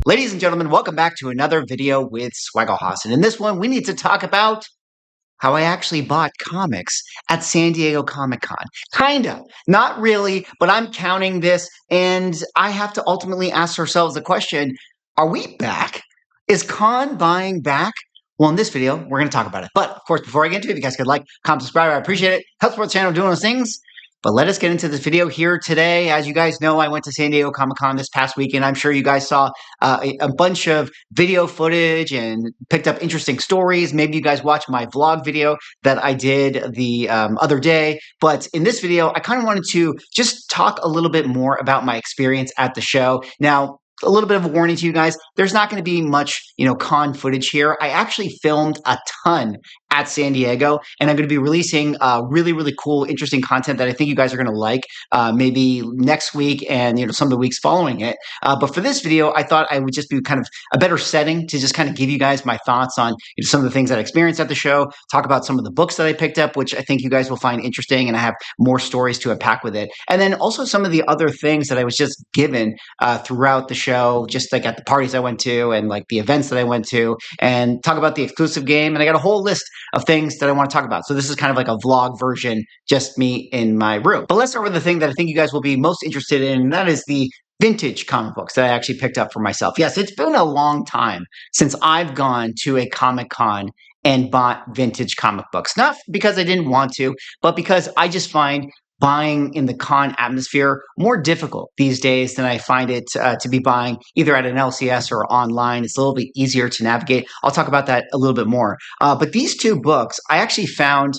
Ladies and gentlemen, welcome back to another video with Swaggle and in this one, we need to talk about how I actually bought comics at San Diego Comic-Con. Kinda. Not really, but I'm counting this, and I have to ultimately ask ourselves the question, are we back? Is con buying back? Well, in this video, we're going to talk about it. But, of course, before I get into it, if you guys could like, comment, subscribe, I appreciate it. Help support the channel doing those things. But let us get into this video here today. As you guys know, I went to San Diego Comic-Con this past weekend. I'm sure you guys saw a bunch of video footage and picked up interesting stories. Maybe you guys watched my vlog video that I did the other day. But in this video, I kind of wanted to just talk a little bit more about my experience at the show. Now, a little bit of a warning to you guys, there's not going to be much, con footage here. I actually filmed a ton at San Diego, and I'm going to be releasing really, really cool, interesting content that I think you guys are going to like, maybe next week and, some of the weeks following it. But for this video, I thought I would just be kind of a better setting to just kind of give you guys my thoughts on some of the things that I experienced at the show, talk about some of the books that I picked up, which I think you guys will find interesting, and I have more stories to unpack with it. And then also some of the other things that I was just given throughout the show, just like at the parties I went to and like the events that I went to, and talk about the exclusive game. And I got a whole list of things that I want to talk about. So this is kind of like a vlog version, just me in my room. But let's start with the thing that I think you guys will be most interested in, and that is the vintage comic books that I actually picked up for myself. Yes, it's been a long time since I've gone to a Comic Con and bought vintage comic books. Not because I didn't want to, but because I just find buying in the con atmosphere more difficult these days than I find it to be buying either at an LCS or online. It's a little bit easier to navigate. I'll talk about that a little bit more. But these two books I actually found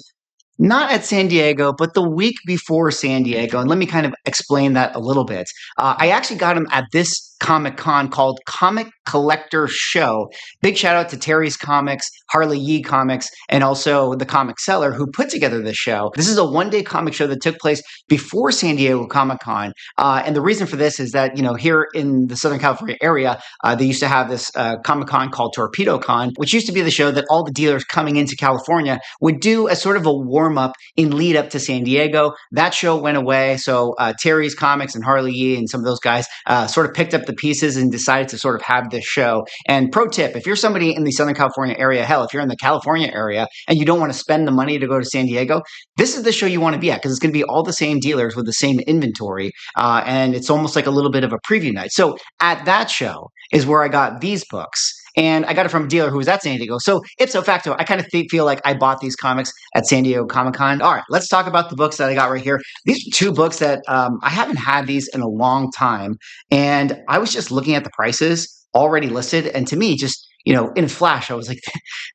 not at San Diego, but the week before San Diego. And let me kind of explain that a little bit. I actually got them at this Comic Con called Comic Collector Show. Big shout out to Terry's Comics, Harley Yee Comics, and also the Comic Seller who put together this show. This is a one-day comic show that took place before San Diego Comic Con. And the reason for this is that, here in the Southern California area, they used to have this Comic Con called Torpedo Con, which used to be the show that all the dealers coming into California would do as sort of a warm-up in lead up to San Diego. That show went away. So Terry's Comics and Harley Yee and some of those guys sort of picked up the pieces and decided to sort of have this show. And pro tip, if you're somebody in the Southern California area, hell, if you're in the California area and you don't want to spend the money to go to San Diego, this is the show you want to be at because it's going to be all the same dealers with the same inventory. And it's almost like a little bit of a preview night. So at that show is where I got these books. And I got it from a dealer who was at San Diego. So ipso facto, I kind of feel like I bought these comics at San Diego Comic-Con. All right, let's talk about the books that I got right here. These are two books that I haven't had these in a long time. And I was just looking at the prices already listed. And to me, just, in a flash, I was like,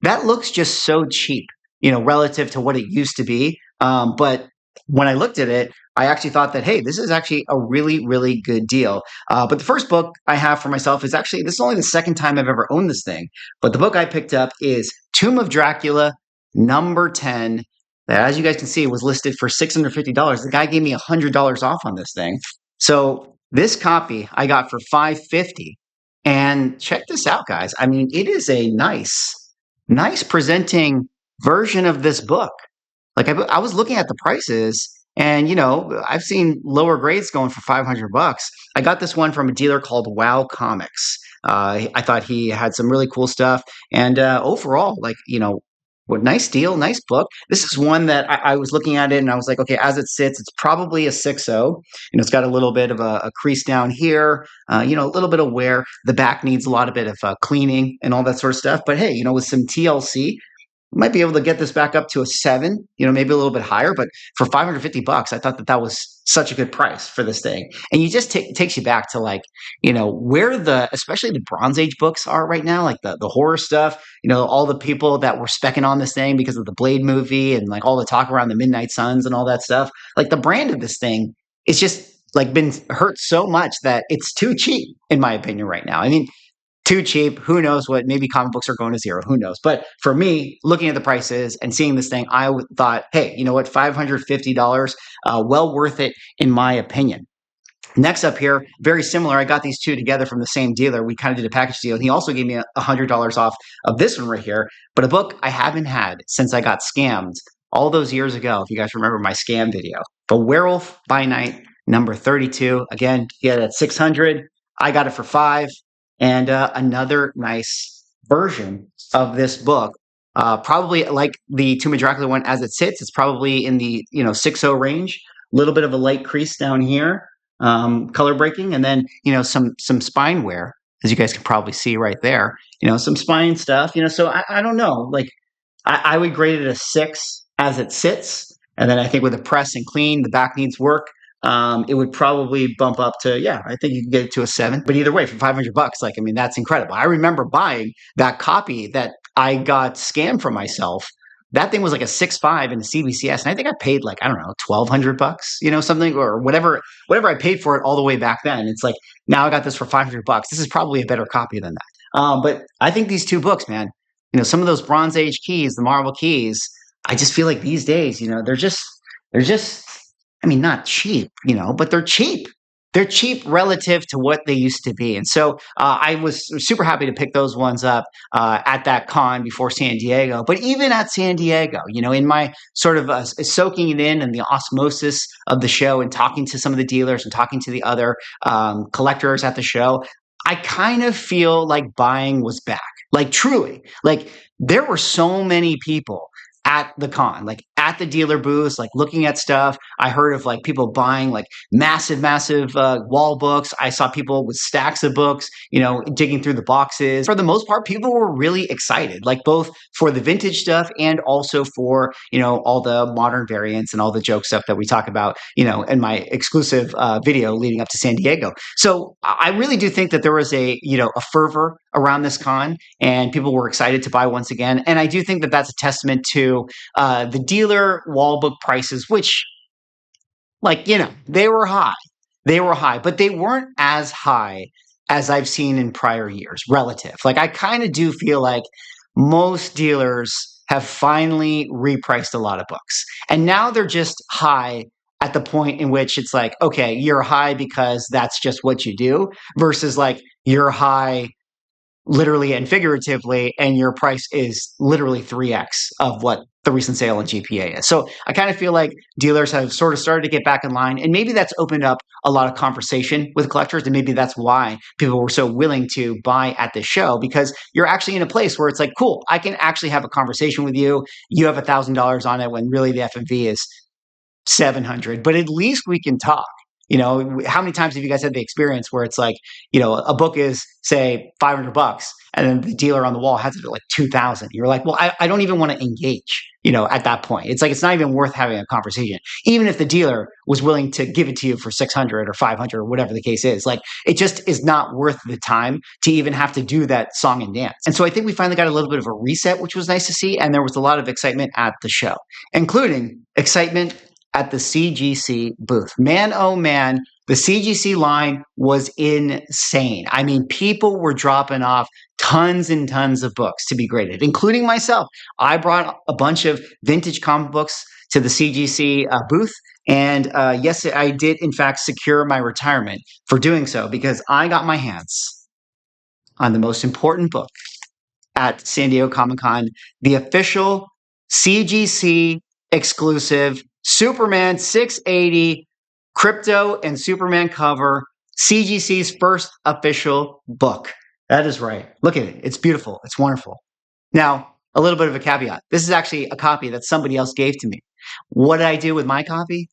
that looks just so cheap, relative to what it used to be. But when I looked at it, I actually thought that, hey, this is actually a really, really good deal. But the first book I have for myself is actually, this is only the second time I've ever owned this thing. But the book I picked up is Tomb of Dracula, number 10. That, as you guys can see, was listed for $650. The guy gave me $100 off on this thing. So this copy I got for $550. And check this out, guys. I mean, it is a nice presenting version of this book. Like I was looking at the prices, and I've seen lower grades going for $500. I got this one from a dealer called Wow Comics. I thought he had some really cool stuff, and overall, what nice deal, nice book. This is one that I was looking at it, and I was like, okay, as it sits, it's probably a 6.0. It's got a little bit of a crease down here, a little bit of wear. The back needs a lot of bit of cleaning and all that sort of stuff. But hey, with some TLC, might be able to get this back up to a 7, maybe a little bit higher, but for $550, I thought that was such a good price for this thing. And you just takes you back to where especially the Bronze Age books are right now, like the horror stuff, all the people that were specking on this thing because of the Blade movie and all the talk around the Midnight Suns and all that stuff. Like the brand of this thing is just been hurt so much that it's too cheap, in my opinion, right now. I mean, too cheap. Who knows what? Maybe comic books are going to zero. Who knows? But for me, looking at the prices and seeing this thing, I thought, hey, you know what? $550, well worth it, in my opinion. Next up here, very similar. I got these two together from the same dealer. We kind of did a package deal. And he also gave me $100 off of this one right here. But a book I haven't had since I got scammed all those years ago, if you guys remember my scam video. But Werewolf by Night, number 32. Again, you get it at $600. I got it for $5. and another nice version of this book. Probably like the Tomb of Dracula one as it sits, it's probably in the 6.0 range. A little bit of a light crease down here, color breaking, and then some spine wear, as you guys can probably see right there. Some spine stuff. So I don't know. Like I would grade it a 6 as it sits, and then I think with a press and clean, the back needs work. It would probably bump up to, yeah, I think you can get it to a 7. But either way, for $500, like, I mean, that's incredible. I remember buying that copy that I got scammed from myself. That thing was like a 6.5 in the CBCS, and I think I paid like, I don't know, $1,200, something, or whatever I paid for it all the way back then. It's like, now I got this for $500. This is probably a better copy than that. But I think these two books, man, some of those Bronze Age keys, the marble keys, I just feel like these days, they're just, I mean, not cheap, but they're cheap. They're cheap relative to what they used to be. And so I was super happy to pick those ones up at that con before San Diego. But even at San Diego, in my sort of soaking it in and the osmosis of the show and talking to some of the dealers and talking to the other collectors at the show, I kind of feel like buying was back. Like truly, like there were so many people at the con, like at the dealer booths, like looking at stuff. I heard of like people buying like massive wall books. I saw people with stacks of books, digging through the boxes. For the most part, people were really excited, like both for the vintage stuff and also for, all the modern variants and all the joke stuff that we talk about, in my exclusive video leading up to San Diego. So I really do think that there was a fervor around this con and people were excited to buy once again. And I do think that that's a testament to the dealer wall book prices, which, like, they were high. They were high, but they weren't as high as I've seen in prior years, relative. Like, I kind of do feel like most dealers have finally repriced a lot of books. And now they're just high at the point in which it's like, okay, you're high because that's just what you do, versus like you're high literally and figuratively, and your price is literally 3x of what the recent sale on GPA is. So I kind of feel like dealers have sort of started to get back in line, and maybe that's opened up a lot of conversation with collectors, and maybe that's why people were so willing to buy at this show, because you're actually in a place where it's like, cool, I can actually have a conversation with you. You have $1,000 on it when really the FMV is 700, but at least we can talk. How many times have you guys had the experience where it's like, a book is say $500 and then the dealer on the wall has it at like 2,000. You're like, well, I don't even want to engage, at that point. It's like, it's not even worth having a conversation. Even if the dealer was willing to give it to you for 600 or 500 or whatever the case is, like, it just is not worth the time to even have to do that song and dance. And so I think we finally got a little bit of a reset, which was nice to see. And there was a lot of excitement at the show, including excitement at the CGC booth. Man, oh man, the CGC line was insane. I mean, people were dropping off tons and tons of books to be graded, including myself. I brought a bunch of vintage comic books to the CGC booth. And yes, I did, in fact, secure my retirement for doing so, because I got my hands on the most important book at San Diego Comic-Con, the official CGC exclusive Superman 680 Crypto and Superman cover, CGC's first official book. That is right. Look at it. It's beautiful. It's wonderful. Now, a little bit of a caveat. This is actually a copy that somebody else gave to me. What did I do with my copy?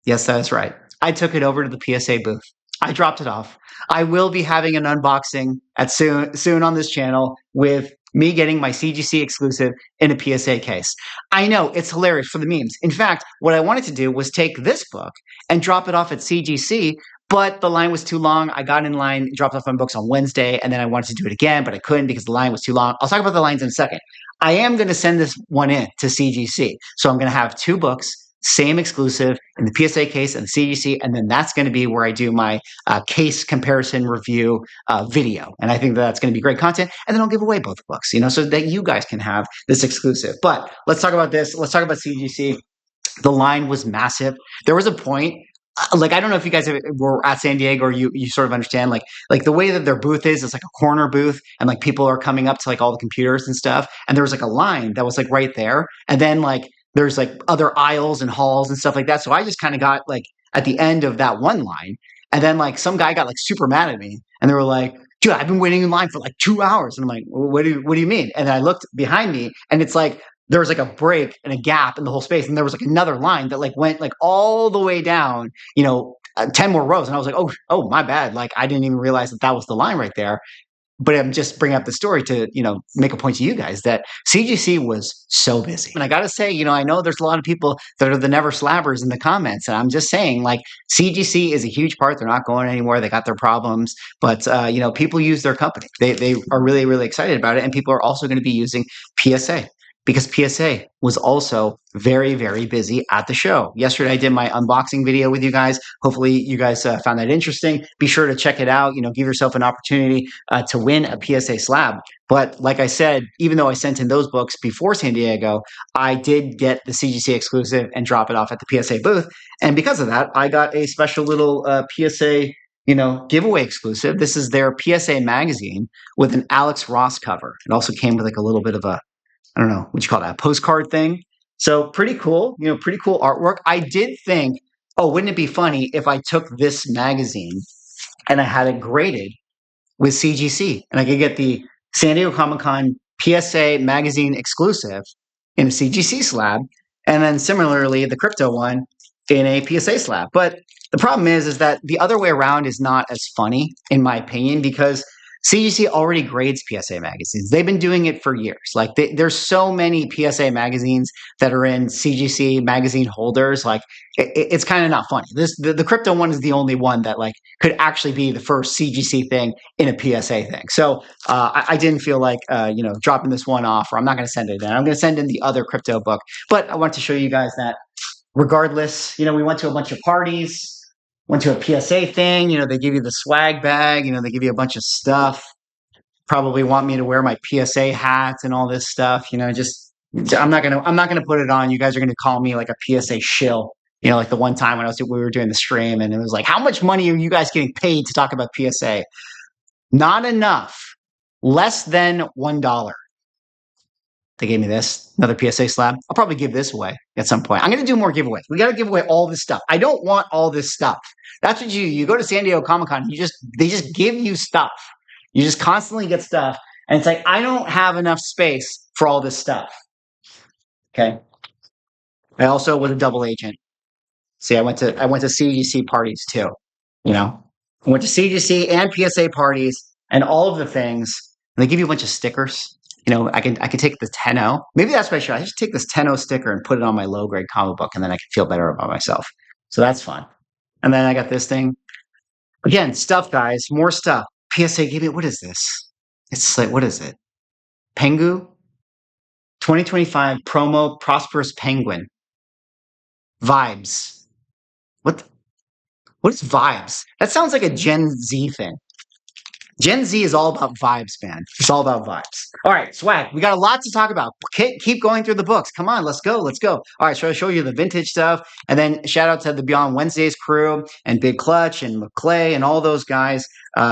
Yes, that is right. I took it over to the PSA booth. I dropped it off. I will be having an unboxing soon on this channel with me getting my CGC exclusive in a PSA case. I know, it's hilarious for the memes. In fact, what I wanted to do was take this book and drop it off at CGC, but the line was too long. I got in line, dropped off my books on Wednesday, and then I wanted to do it again, but I couldn't because the line was too long. I'll talk about the lines in a second. I am going to send this one in to CGC. So I'm going to have 2 books, same exclusive in the PSA case and the CGC, and then that's going to be where I do my case comparison review video. And I think that's going to be great content. And then I'll give away both books, so that you guys can have this exclusive. But let's talk about this. Let's talk about CGC. The line was massive. There was a point, like, I don't know if you guys were at San Diego or you sort of understand, like the way that their booth is, it's like a corner booth, and like people are coming up to like all the computers and stuff. And there was like a line that was like right there. And then like there's like other aisles and halls and stuff like that. So I just kind of got like at the end of that one line. And then like some guy got like super mad at me, and they were like, dude, I've been waiting in line for like 2 hours. And I'm like, what do you mean? And then I looked behind me and it's like, there was like a break and a gap in the whole space. And there was like another line that like went like all the way down, 10 more rows. And I was like, oh, my bad. Like, I didn't even realize that that was the line right there. But I'm just bringing up the story to, make a point to you guys that CGC was so busy. And I got to say, I know there's a lot of people that are the never slabbers in the comments. And I'm just saying, like, CGC is a huge part. They're not going anywhere. They got their problems. But, people use their company. They are really, really excited about it. And people are also going to be using PSA because PSA was also very, very busy at the show. Yesterday, I did my unboxing video with you guys. Hopefully, you guys found that interesting. Be sure to check it out. Give yourself an opportunity to win a PSA slab. But like I said, even though I sent in those books before San Diego, I did get the CGC exclusive and drop it off at the PSA booth. And because of that, I got a special little PSA giveaway exclusive. This is their PSA magazine with an Alex Ross cover. It also came with like a little bit of a, I don't know what you call that, postcard thing. So pretty cool, pretty cool artwork. I did think, oh, wouldn't it be funny if I took this magazine and I had it graded with CGC and I could get the San Diego Comic-Con PSA magazine exclusive in a CGC slab, and then similarly the crypto one in a PSA slab. But the problem is that the other way around is not as funny, in my opinion, because CGC already grades PSA magazines. They've been doing it for years. Like there's so many PSA magazines that are in CGC magazine holders. Like it's kind of not funny. The crypto one is the only one that like could actually be the first CGC thing in a PSA thing. So I didn't feel like dropping this one off, or I'm not going to send it in. I'm going to send in the other crypto book. But I want to show you guys that regardless, we went to a bunch of parties. Went to a PSA thing, they give you the swag bag, they give you a bunch of stuff. Probably want me to wear my PSA hats and all this stuff, just I'm not gonna put it on. You guys are gonna call me like a PSA shill. Like the one time when we were doing the stream and it was like, how much money are you guys getting paid to talk about PSA? Not enough. Less than $1. They gave me this, another PSA slab. I'll probably give this away at some point. I'm going to do more giveaways. We got to give away all this stuff. I don't want all this stuff. That's what you go to San Diego Comic-Con, they just give you stuff. You just constantly get stuff. And it's like, I don't have enough space for all this stuff. Okay. I also was a double agent. See, I went to CGC parties too. I went to CGC and PSA parties and all of the things. And they give you a bunch of stickers. I can take the 10-0. Maybe that's what I should. I should take this 10-0 sticker and put it on my low grade comic book, and then I can feel better about myself. So that's fun. And then I got this thing. Again, stuff, guys. More stuff. PSA gave me, what is this? It's like, what is it? Pengu? 2025 promo Prosperous Penguin. Vibes. What is vibes? That sounds like a Gen Z thing. Gen Z is all about vibes, man. It's all about vibes. All right, swag. We got a lot to talk about. Keep going through the books. Come on, let's go. All right, so I'll show you the vintage stuff. And then shout out to the Beyond Wednesdays crew and Big Clutch and McClay and all those guys.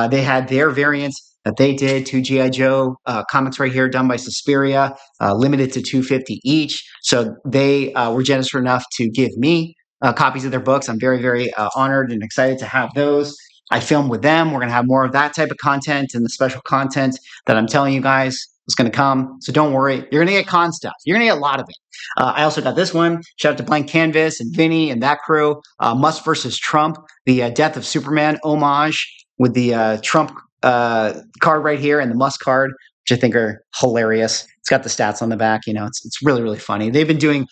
They had their variants that they did. 2 G.I. Joe comics right here done by Suspiria, limited to 250 each. So they were generous enough to give me copies of their books. I'm very, very honored and excited to have those. I filmed with them. We're going to have more of that type of content and the special content that I'm telling you guys is going to come. So don't worry. You're going to get con stuff. You're going to get a lot of it. I also got this one. Shout out to Blank Canvas and Vinny and that crew. Musk versus Trump, the Death of Superman homage with the Trump card right here and the Musk card, which I think are hilarious. It's got the stats on the back. It's really, really funny. They've been doing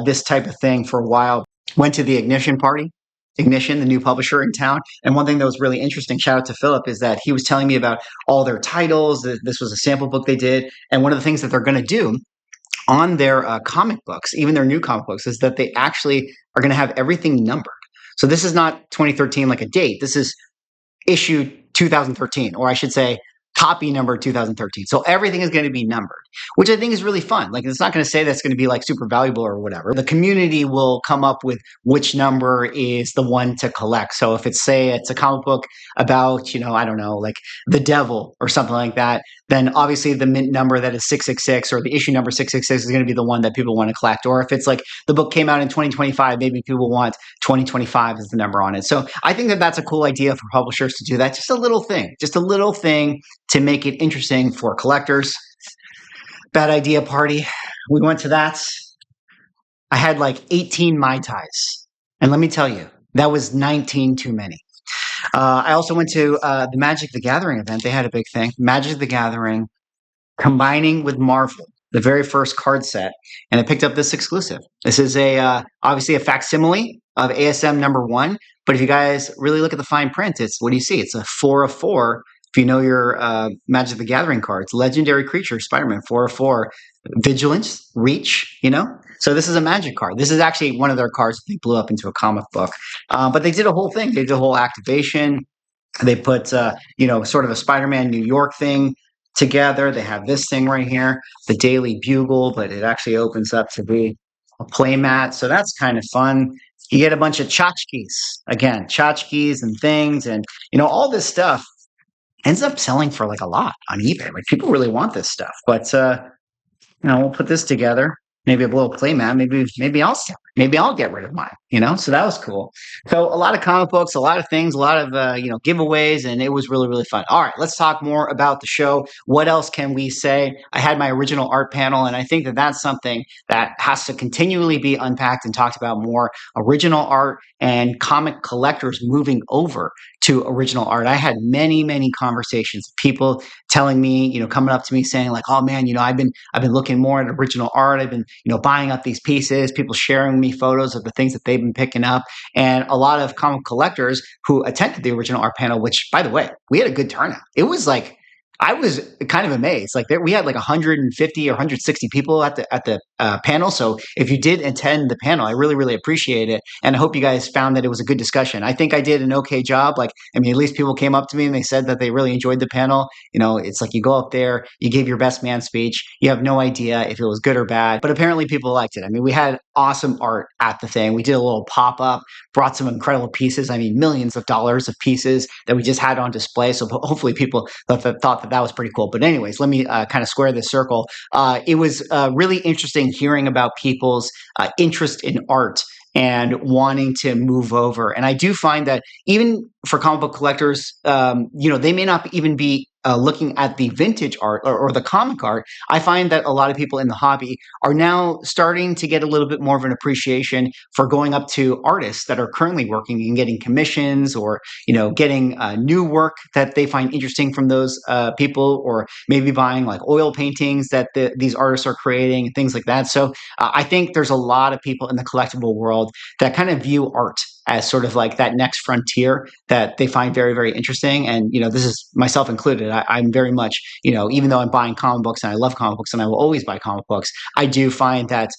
this type of thing for a while. Went to the Ignition party. Ignition, the new publisher in town. And one thing that was really interesting, shout out to Philip, is that he was telling me about all their titles. This was a sample book they did. And one of the things that they're going to do on their comic books, even their new comic books, is that they actually are going to have everything numbered. So this is not 2013 like a date. This is issue 2013, or I should say copy number 2013. So everything is going to be numbered, which I think is really fun. Like, it's not going to say that's going to be like super valuable or whatever. The community will come up with which number is the one to collect. So if it's, say, it's a comic book about, I don't know, like the devil or something like that, then obviously the mint number that is 666 or the issue number 666 is going to be the one that people want to collect. Or if it's like the book came out in 2025, maybe people want 2025 as the number on it. So I think that that's a cool idea for publishers to do that. Just a little thing to make it interesting for collectors. Bad idea party. We went to that. I had like 18 Mai Tais. And let me tell you, that was 19 too many. I also went to the Magic the Gathering event. They had a big thing. Magic the Gathering combining with Marvel, the very first card set. And I picked up this exclusive. This is obviously a facsimile of ASM #1. But if you guys really look at the fine print, what do you see? It's a 4 of 4. If you know your Magic the Gathering cards, legendary creature, Spider-Man, 4 of 4, vigilance, reach, So this is a Magic card. This is actually one of their cards that they blew up into a comic book. But they did a whole thing. They did a whole activation. They put, sort of a Spider-Man New York thing together. They have this thing right here, the Daily Bugle, but it actually opens up to be a playmat. So that's kind of fun. You get a bunch of tchotchkes. Again, tchotchkes and things. And, all this stuff ends up selling for like a lot on eBay. Like, people really want this stuff. But, we'll put this together. Maybe a little playmat. Maybe I'll sell it. Maybe I'll get rid of mine. So that was cool. So a lot of comic books, a lot of things, a lot of giveaways, and it was really, really fun. All right, let's talk more about the show. What else can we say? I had my original art panel, and I think that that's something that has to continually be unpacked and talked about more. Original art and comic collectors moving over to original art. I had many, many conversations. People telling me, coming up to me saying like, "Oh man, I've been looking more at original art. I've been, buying up these pieces." People sharing me photos of the things that they've been picking up, and a lot of comic collectors who attended the original art panel. Which, by the way, we had a good turnout. It was like, I was kind of amazed. Like, we had like 150 or 160 people at the panel. So if you did attend the panel, I really, really appreciate it. And I hope you guys found that it was a good discussion. I think I did an okay job. Like, at least people came up to me and they said that they really enjoyed the panel. It's like you go up there, you gave your best man speech. You have no idea if it was good or bad, but apparently people liked it. We had awesome art at the thing. We did a little pop-up, brought some incredible pieces. Millions of dollars of pieces that we just had on display. So hopefully people thought that was pretty cool. But anyways, let me kind of square this circle. It was really interesting hearing about people's interest in art and wanting to move over. And I do find that even for comic book collectors, they may not even be looking at the vintage art or the comic art. I find that a lot of people in the hobby are now starting to get a little bit more of an appreciation for going up to artists that are currently working and getting commissions, or getting new work that they find interesting from those people, or maybe buying like oil paintings that these artists are creating and things like that. So I think there's a lot of people in the collectible world that kind of view art as sort of like that next frontier that they find very, very interesting. And, this is myself included. I'm very much, even though I'm buying comic books and I love comic books and I will always buy comic books, I do find that,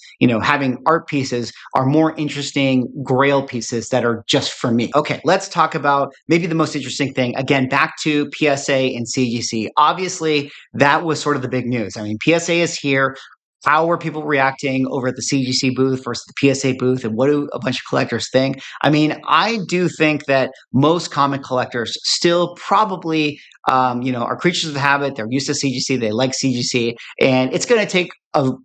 having art pieces are more interesting grail pieces that are just for me. Okay, let's talk about maybe the most interesting thing. Again, back to PSA and CGC. Obviously, that was sort of the big news. PSA is here. How are people reacting over at the CGC booth versus the PSA booth, and what do a bunch of collectors think? I do think that most comic collectors still probably, are creatures of habit. They're used to CGC. They like CGC, and it's going to take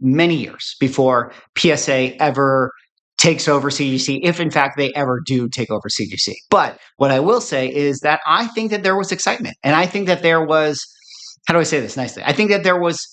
many years before PSA ever takes over CGC, if in fact they ever do take over CGC. But what I will say is that I think that there was excitement, and I think that there was, how do I say this nicely? I think that there was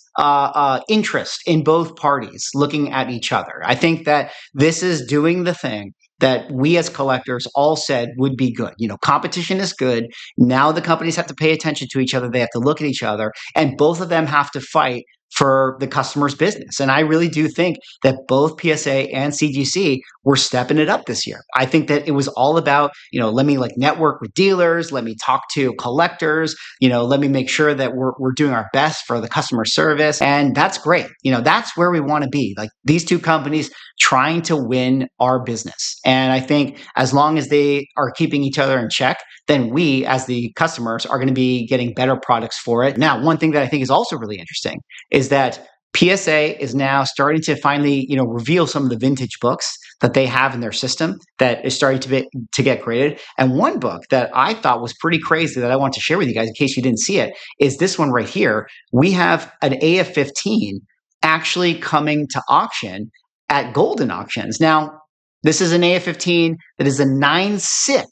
interest in both parties looking at each other. I think that this is doing the thing that we as collectors all said would be good. Competition is good. Now the companies have to pay attention to each other. They have to look at each other, and both of them have to fight for the customer's business. And I really do think that both PSA and CGC were stepping it up this year. I think that it was all about, let me like network with dealers, let me talk to collectors, let me make sure that we're doing our best for the customer service. And that's great. That's where we want to be. Like these two companies trying to win our business. And I think as long as they are keeping each other in check, then we as the customers are going to be getting better products for it. Now, one thing that I think is also really interesting is that PSA is now starting to finally, reveal some of the vintage books that they have in their system that is starting to get graded. And one book that I thought was pretty crazy that I want to share with you guys in case you didn't see it is this one right here. We have an AF-15 actually coming to auction at Golden Auctions. Now, this is an AF-15 that is a 9.6.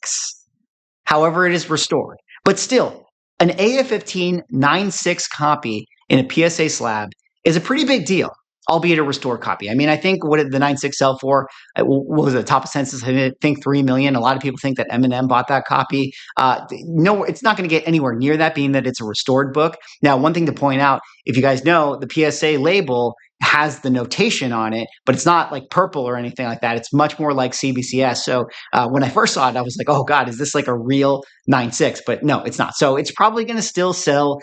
However, it is restored. But still, an AF-15 9.6 copy in a PSA slab is a pretty big deal, albeit a restored copy. I mean, I think what did the 9.6 sell for? What was it? Top of census, I think $3 million. A lot of people think that Eminem bought that copy. No, it's not going to get anywhere near that, being that it's a restored book. Now, one thing to point out, if you guys know, the PSA label has the notation on it, but it's not like purple or anything like that. It's much more like CBCS. So when I first saw it, I was like, oh God, is this like a real 9.6? But no, it's not. So it's probably going to still sell,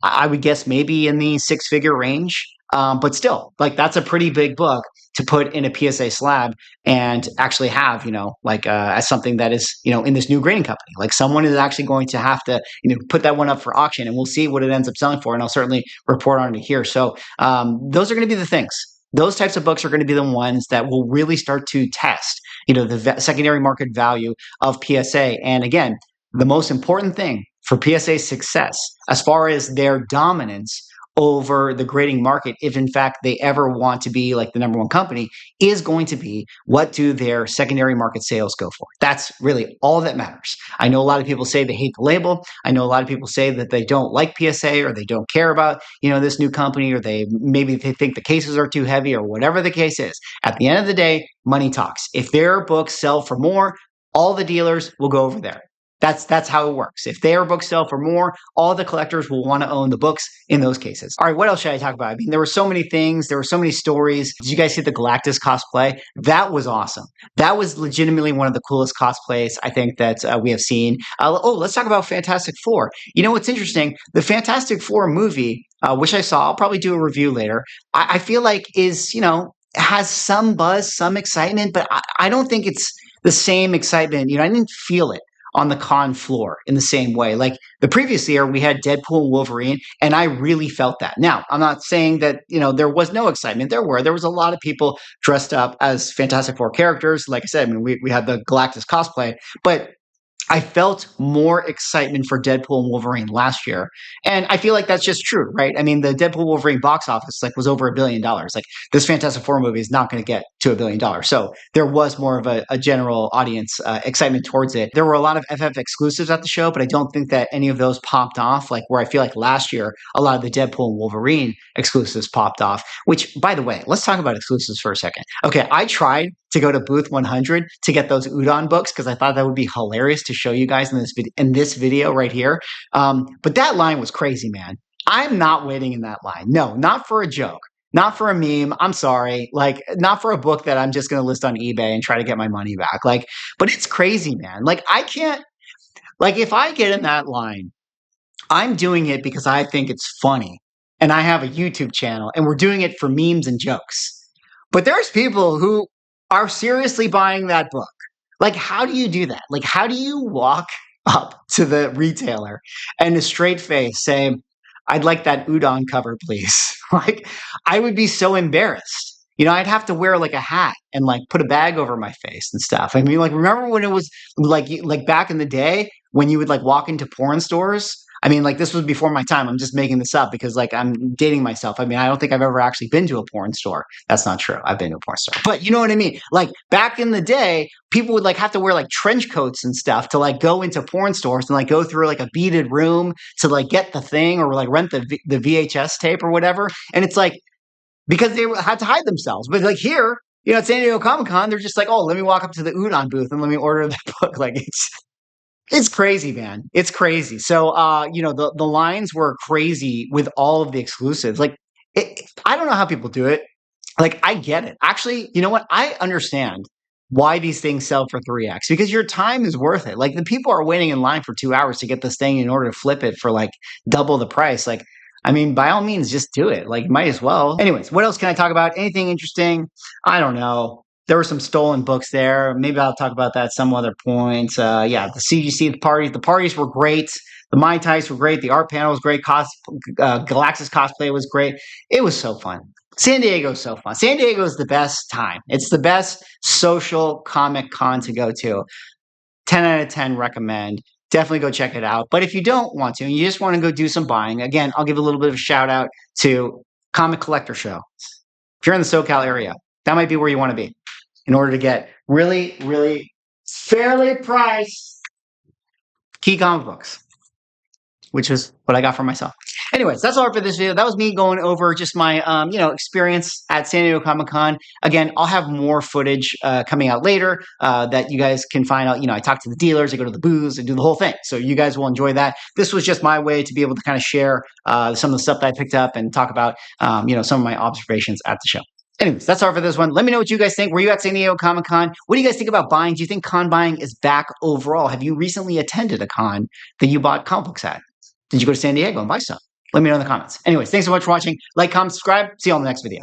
I would guess maybe in the six-figure range. But still, like that's a pretty big book to put in a PSA slab and actually have, as something that is, in this new grading company. Like someone is actually going to have to, put that one up for auction, and we'll see what it ends up selling for. And I'll certainly report on it here. So those are going to be the things. Those types of books are going to be the ones that will really start to test, the secondary market value of PSA. And again, the most important thing for PSA's success, as far as their dominance over the grading market, if in fact they ever want to be like the number one company, is going to be what do their secondary market sales go for. That's really all that matters. I know a lot of people say they hate the label. I know a lot of people say that they don't like PSA or they don't care about, this new company, or maybe they think the cases are too heavy, or whatever the case is. At the end of the day, money talks. If their books sell for more, all the dealers will go over there. That's how it works. If their books sell for more, all the collectors will want to own the books in those cases. All right, what else should I talk about? I mean, there were so many things. There were so many stories. Did you guys see the Galactus cosplay? That was awesome. That was legitimately one of the coolest cosplays I think that we have seen. Let's talk about Fantastic Four. What's interesting? The Fantastic Four movie, which I saw, I'll probably do a review later, I feel like is, has some buzz, some excitement, but I don't think it's the same excitement. I didn't feel it on the con floor in the same way. Like the previous year, we had Deadpool and Wolverine, and I really felt that. Now, I'm not saying that, there was no excitement. There was a lot of people dressed up as Fantastic Four characters. Like I said, I mean, we had the Galactus cosplay, but I felt more excitement for Deadpool and Wolverine last year. And I feel like that's just true, right? I mean, the Deadpool Wolverine box office was over $1 billion. Like this Fantastic Four movie is not going to get to $1 billion. So there was more of a general audience excitement towards it. There were a lot of FF exclusives at the show, but I don't think that any of those popped off, like where I feel like last year, a lot of the Deadpool and Wolverine exclusives popped off, which, by the way, let's talk about exclusives for a second. Okay, I tried to go to booth 100 to get those Udon books because I thought that would be hilarious to show you guys in this video right here. But that line was crazy, man. I'm not waiting in that line. No, not for a joke, not for a meme. I'm sorry. Like, not for a book that I'm just going to list on eBay and try to get my money back. Like, but it's crazy, man. Like, I can't, like, if I get in that line, I'm doing it because I think it's funny and I have a YouTube channel and we're doing it for memes and jokes. But there's people who are seriously buying that book. Like, how do you do that? Like, how do you walk up to the retailer and a straight face say, I'd like that Udon cover, please? Like, I would be so embarrassed. I'd have to wear like a hat and like put a bag over my face and stuff. I mean, like, remember when it was like back in the day when you would like walk into porn stores? I mean, like, this was before my time. I'm just making this up because, like, I'm dating myself. I mean, I don't think I've ever actually been to a porn store. That's not true. I've been to a porn store. But you know what I mean? Like, back in the day, people would, like, have to wear, like, trench coats and stuff to, like, go into porn stores and, like, go through, like, a beaded room to, like, get the thing or, like, rent the VHS tape or whatever. And it's, like, because they had to hide themselves. But, like, here, at San Diego Comic-Con, they're just like, oh, let me walk up to the Udon booth and let me order that book. Like, it's crazy, man. It's crazy. So, the lines were crazy with all of the exclusives. Like, I don't know how people do it. Like, I get it. Actually, you know what? I understand why these things sell for 3x because your time is worth it. Like, the people are waiting in line for 2 hours to get this thing in order to flip it for like double the price. Like, I mean, by all means, just do it. Like, might as well. Anyways, what else can I talk about? Anything interesting? I don't know. There were some stolen books there. Maybe I'll talk about that some other point. Yeah, the CGC the parties were great. The Mai Tais were great. The art panel was great. Galaxis cosplay was great. It was so fun. San Diego is so fun. San Diego is the best time. It's the best social comic con to go to. 10 out of 10 recommend. Definitely go check it out. But if you don't want to, and you just want to go do some buying, again, I'll give a little bit of a shout out to Comic Collector Show. If you're in the SoCal area, that might be where you want to be in order to get really, really fairly priced key comic books, which is what I got for myself. Anyways, that's all for this video. That was me going over just my, experience at San Diego Comic-Con. Again, I'll have more footage coming out later that you guys can find out. I talk to the dealers, I go to the booths, I do the whole thing. So you guys will enjoy that. This was just my way to be able to kind of share some of the stuff that I picked up and talk about, some of my observations at the show. Anyways, that's all for this one. Let me know what you guys think. Were you at San Diego Comic-Con? What do you guys think about buying? Do you think con buying is back overall? Have you recently attended a con that you bought comic books at? Did you go to San Diego and buy stuff? Let me know in the comments. Anyways, thanks so much for watching. Like, comment, subscribe. See you on the next video.